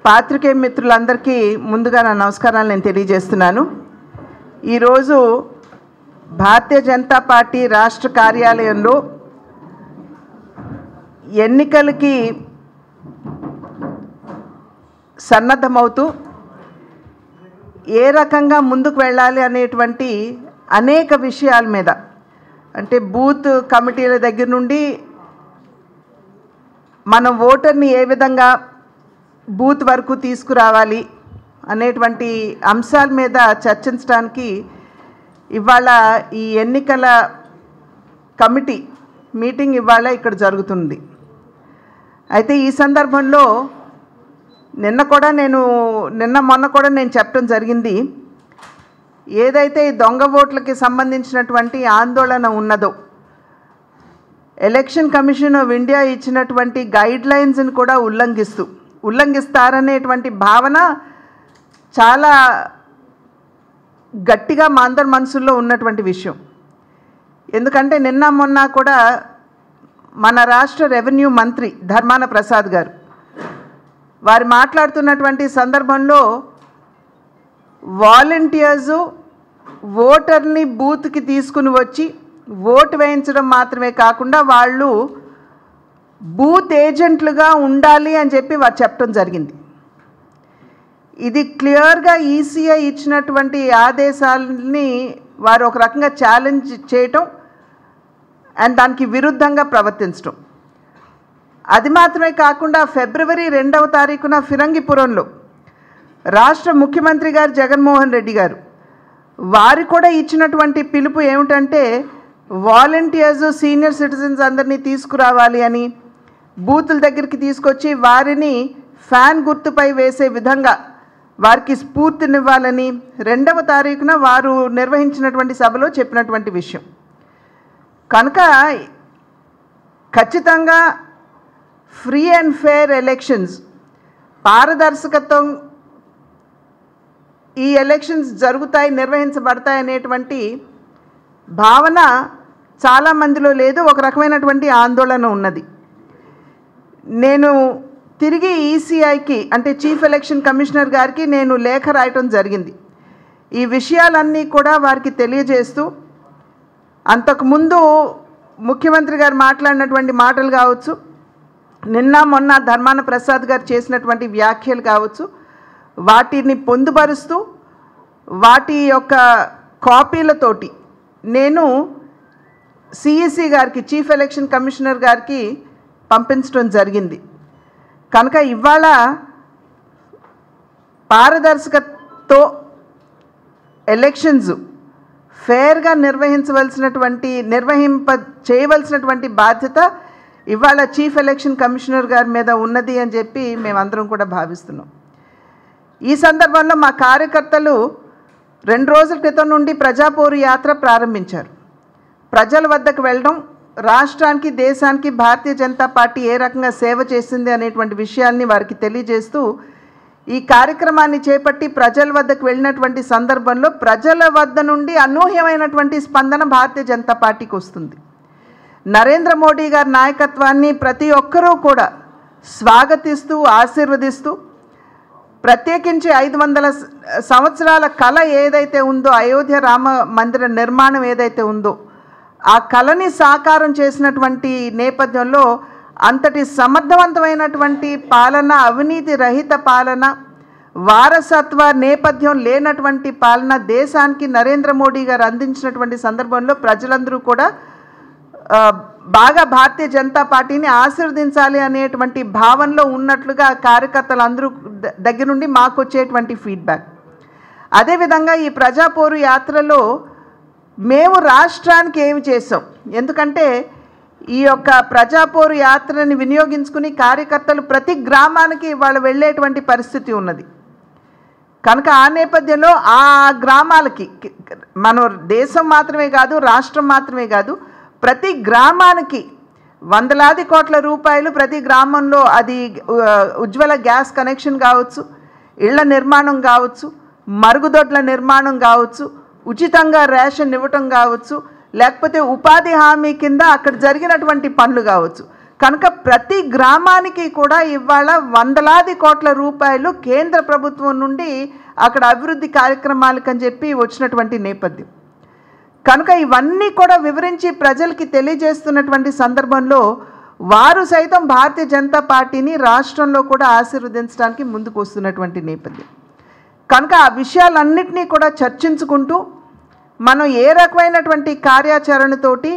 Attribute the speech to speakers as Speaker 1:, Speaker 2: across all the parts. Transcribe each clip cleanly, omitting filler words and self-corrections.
Speaker 1: పాత్రికేయ మిత్రులందరికీ ముందుగా నా నమస్కారాలు నేను తెలియజేస్తున్నాను. ఈరోజు భారతీయ జనతా పార్టీ రాష్ట్ర కార్యాలయంలో ఎన్నికలకి సన్నద్ధమవుతూ ఏ రకంగా ముందుకు వెళ్ళాలి అనేటువంటి అనేక విషయాల మీద, అంటే బూత్ కమిటీల దగ్గర నుండి మనం ఓటర్ని ఏ విధంగా బూత్ వరకు తీసుకురావాలి అనేటువంటి అంశాల మీద చర్చించడానికి ఇవాళ ఈ ఎన్నికల కమిటీ మీటింగ్ ఇవాళ ఇక్కడ జరుగుతుంది. అయితే ఈ సందర్భంలో మొన్న కూడా నేను చెప్పడం జరిగింది, ఏదైతే ఈ దొంగ ఓట్లకి సంబంధించినటువంటి ఆందోళన ఉన్నదో, ఎలక్షన్ కమిషన్ ఆఫ్ ఇండియా ఇచ్చినటువంటి గైడ్లైన్స్ని కూడా ఉల్లంఘిస్తారనేటువంటి భావన చాలా గట్టిగా మా అందరి మనసుల్లో ఉన్నటువంటి విషయం. ఎందుకంటే నిన్న మొన్న కూడా మన రాష్ట్ర రెవెన్యూ మంత్రి ధర్మాన ప్రసాద్ గారు వారు మాట్లాడుతున్నటువంటి సందర్భంలో వాలంటీర్సు ఓటర్ని బూత్కి తీసుకుని వచ్చి ఓటు వేయించడం మాత్రమే కాకుండా వాళ్ళు బూత్ ఏజెంట్లుగా ఉండాలి అని చెప్పి వారు చెప్పడం జరిగింది. ఇది క్లియర్గా ఈసీఐ ఇచ్చినటువంటి ఆదేశాలని వారు ఒక రకంగా ఛాలెంజ్ చేయటం అండ్ దానికి విరుద్ధంగా ప్రవర్తించడం. అది మాత్రమే కాకుండా ఫిబ్రవరి 2వ తారీఖున ఫిరంగిపురంలో రాష్ట్ర ముఖ్యమంత్రి గారు జగన్మోహన్ రెడ్డి గారు వారు కూడా ఇచ్చినటువంటి పిలుపు ఏమిటంటే, వాలంటీర్స్ సీనియర్ సిటిజన్స్ అందరినీ తీసుకురావాలి అని, బూతుల దగ్గరికి తీసుకొచ్చి వారిని ఫ్యాన్ గుర్తుపై వేసే విధంగా వారికి స్ఫూర్తినివ్వాలని 2వ తారీఖున వారు నిర్వహించినటువంటి సభలో చెప్పినటువంటి విషయం. కనుక ఖచ్చితంగా ఫ్రీ అండ్ ఫెయిర్ ఎలక్షన్స్, పారదర్శకత్వం ఈ ఎలక్షన్స్ జరుగుతాయి, నిర్వహించబడతాయి అనేటువంటి భావన చాలామందిలో లేదు. ఒక రకమైనటువంటి ఆందోళన ఉన్నది. నేను తిరిగి ఈసీఐకి అంటే చీఫ్ ఎలక్షన్ కమిషనర్ గారికి నేను లేఖ రాయటం జరిగింది. ఈ విషయాలన్నీ కూడా వారికి తెలియజేస్తూ, అంతకుముందు ముఖ్యమంత్రి గారు మాట్లాడినటువంటి మాటలు కావచ్చు, నిన్న మొన్న ధర్మాన ప్రసాద్ గారు చేసినటువంటి వ్యాఖ్యలు కావచ్చు, వాటిని పొందుపరుస్తూ వాటి యొక్క కాపీలతోటి నేను సిఈసి గారికి చీఫ్ ఎలక్షన్ కమిషనర్ గారికి పంపించడం జరిగింది. కనుక ఇవాళ పారదర్శకతో ఎలక్షన్స్ ఫెయిర్గా చేయవలసినటువంటి బాధ్యత ఇవాళ చీఫ్ ఎలక్షన్ కమిషనర్ గారి మీద ఉన్నది అని చెప్పి మేమందరం కూడా భావిస్తున్నాం. ఈ సందర్భంలో మా కార్యకర్తలు 2 రోజుల క్రితం నుండి ప్రజాపోరు యాత్ర ప్రారంభించారు. ప్రజల వద్దకు వెళ్ళడం, రాష్ట్రానికి దేశానికి భారతీయ జనతా పార్టీ ఏ రకంగా సేవ చేసింది అనేటువంటి విషయాల్ని వారికి తెలియజేస్తూ ఈ కార్యక్రమాన్ని చేపట్టి ప్రజల వద్దకు వెళ్ళినటువంటి సందర్భంలో ప్రజల వద్ద నుండి అనూహ్యమైనటువంటి స్పందన భారతీయ జనతా పార్టీకి వస్తుంది. నరేంద్ర మోడీ గారి నాయకత్వాన్ని ప్రతి ఒక్కరూ కూడా స్వాగతిస్తూ ఆశీర్వదిస్తూ, ప్రత్యేకించి 500 సంవత్సరాల కళ ఏదైతే ఉందో, అయోధ్య రామ మందిర నిర్మాణం ఏదైతే ఉందో ఆ కళని సాకారం చేసినటువంటి నేపథ్యంలో అంతటి సమర్థవంతమైనటువంటి పాలన, అవినీతి రహిత పాలన, వారసత్వ నేపథ్యం లేనటువంటి పాలన దేశానికి నరేంద్ర మోడీ గారు అందించినటువంటి సందర్భంలో ప్రజలందరూ కూడా బాగా భారతీయ జనతా పార్టీని ఆశీర్వదించాలి అనేటువంటి భావనలో ఉన్నట్లుగా కార్యకర్తలందరూ దగ్గర నుండి మాకు వచ్చేటువంటి ఫీడ్బ్యాక్. అదేవిధంగా ఈ ప్రజాపోరు యాత్రలో మేము రాష్ట్రానికి ఏమి చేసాం, ఎందుకంటే ఈ యొక్క ప్రజాపోరు యాత్రని వినియోగించుకుని కార్యకర్తలు ప్రతి గ్రామానికి వాళ్ళు వెళ్ళేటువంటి పరిస్థితి ఉన్నది. కనుక ఆ నేపథ్యంలో ఆ గ్రామాలకి మన దేశం మాత్రమే కాదు, రాష్ట్రం మాత్రమే కాదు, ప్రతి గ్రామానికి వందలాది కోట్ల రూపాయలు ప్రతి గ్రామంలో, అది ఉజ్వల గ్యాస్ కనెక్షన్ కావచ్చు, ఇళ్ల నిర్మాణం కావచ్చు, మరుగుదొడ్ల నిర్మాణం కావచ్చు, ఉచితంగా రేషన్ ఇవ్వటం కావచ్చు, లేకపోతే ఉపాధి హామీ కింద అక్కడ జరిగినటువంటి పనులు కావచ్చు, కనుక ప్రతి గ్రామానికి కూడా ఇవాళ వందలాది కోట్ల రూపాయలు కేంద్ర ప్రభుత్వం నుండి అక్కడ అభివృద్ధి కార్యక్రమాలకని చెప్పి వచ్చినటువంటి నేపథ్యం. కనుక ఇవన్నీ కూడా వివరించి ప్రజలకి తెలియజేస్తున్నటువంటి సందర్భంలో వారు సైతం భారతీయ జనతా పార్టీని రాష్ట్రంలో కూడా ఆశీర్వదించడానికి ముందుకు వస్తున్నటువంటి నేపథ్యం. కనుక ఆ విషయాలన్నింటినీ కూడా చర్చించుకుంటూ మనం ఏ రకమైనటువంటి కార్యాచరణతోటి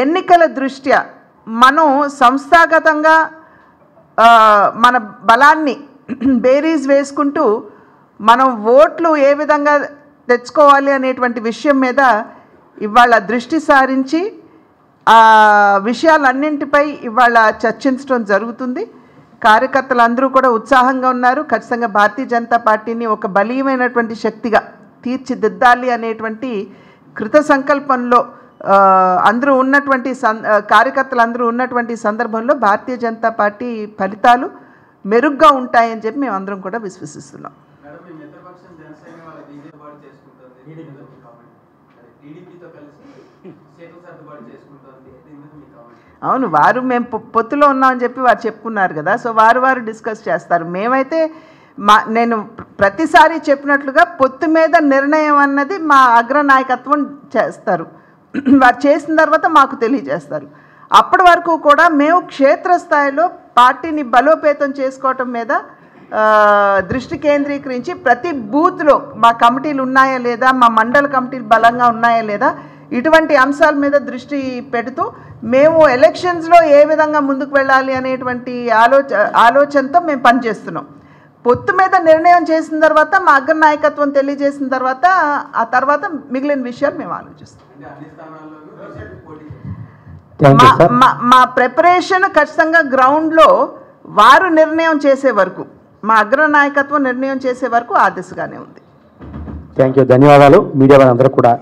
Speaker 1: ఎన్నికల దృష్ట్యా మనం సంస్థాగతంగా మన బలాన్ని బేరీజ్ వేసుకుంటూ మనం ఓట్లు ఏ విధంగా తెచ్చుకోవాలి అనేటువంటి విషయం మీద ఇవాళ దృష్టి సారించి ఆ విషయాలన్నింటిపై ఇవాళ చర్చించడం జరుగుతుంది. కార్యకర్తలు అందరూ కూడా ఉత్సాహంగా ఉన్నారు. ఖచ్చితంగా భారతీయ జనతా పార్టీని ఒక బలీయమైనటువంటి శక్తిగా తీర్చిదిద్దాలి అనేటువంటి కృత సంకల్పంలో అందరూ ఉన్నటువంటి కార్యకర్తలు అందరూ ఉన్నటువంటి సందర్భంలో భారతీయ జనతా పార్టీ ఫలితాలు మెరుగ్గా ఉంటాయని చెప్పి మేము అందరం కూడా విశ్వసిస్తున్నాం. అవును, వారు మేము పొత్తులో ఉన్నామని చెప్పి వారు చెప్పుకున్నారు కదా. సో వారు డిస్కస్ చేస్తారు. మేమైతే నేను ప్రతిసారి చెప్పినట్లుగా పొత్తు మీద నిర్ణయం అన్నది మా అగ్రనాయకత్వం చేస్తారు. వారు చేసిన తర్వాత మాకు తెలియజేస్తారు. అప్పటి వరకు కూడా మేము క్షేత్రస్థాయిలో పార్టీని బలోపేతం చేసుకోవటం మీద దృష్టి కేంద్రీకరించి ప్రతి బూత్లో మా కమిటీలు ఉన్నాయా లేదా, మా మండల కమిటీలు బలంగా ఉన్నాయా లేదా, ఇటువంటి అంశాల మీద దృష్టి పెడుతూ మేము ఎలక్షన్స్లో ఏ విధంగా ముందుకు వెళ్ళాలి అనేటువంటి ఆలోచనతో మేము పనిచేస్తున్నాం. పొత్తు మీద నిర్ణయం చేసిన తర్వాత మా అగ్రనాయకత్వం తెలియజేసిన తర్వాత ఆ తర్వాత మిగిలిన విషయాలు మేము ఆలోచిస్తాం. మా ప్రిపరేషన్ ఖచ్చితంగా గ్రౌండ్లో వారు నిర్ణయం చేసే వరకు, మా అగ్రనాయకత్వం నిర్ణయం చేసే వరకు ఆ దిశగానే ఉంది.
Speaker 2: థ్యాంక్ యూ, ధన్యవాదాలు మీడియా అందరూ కూడా.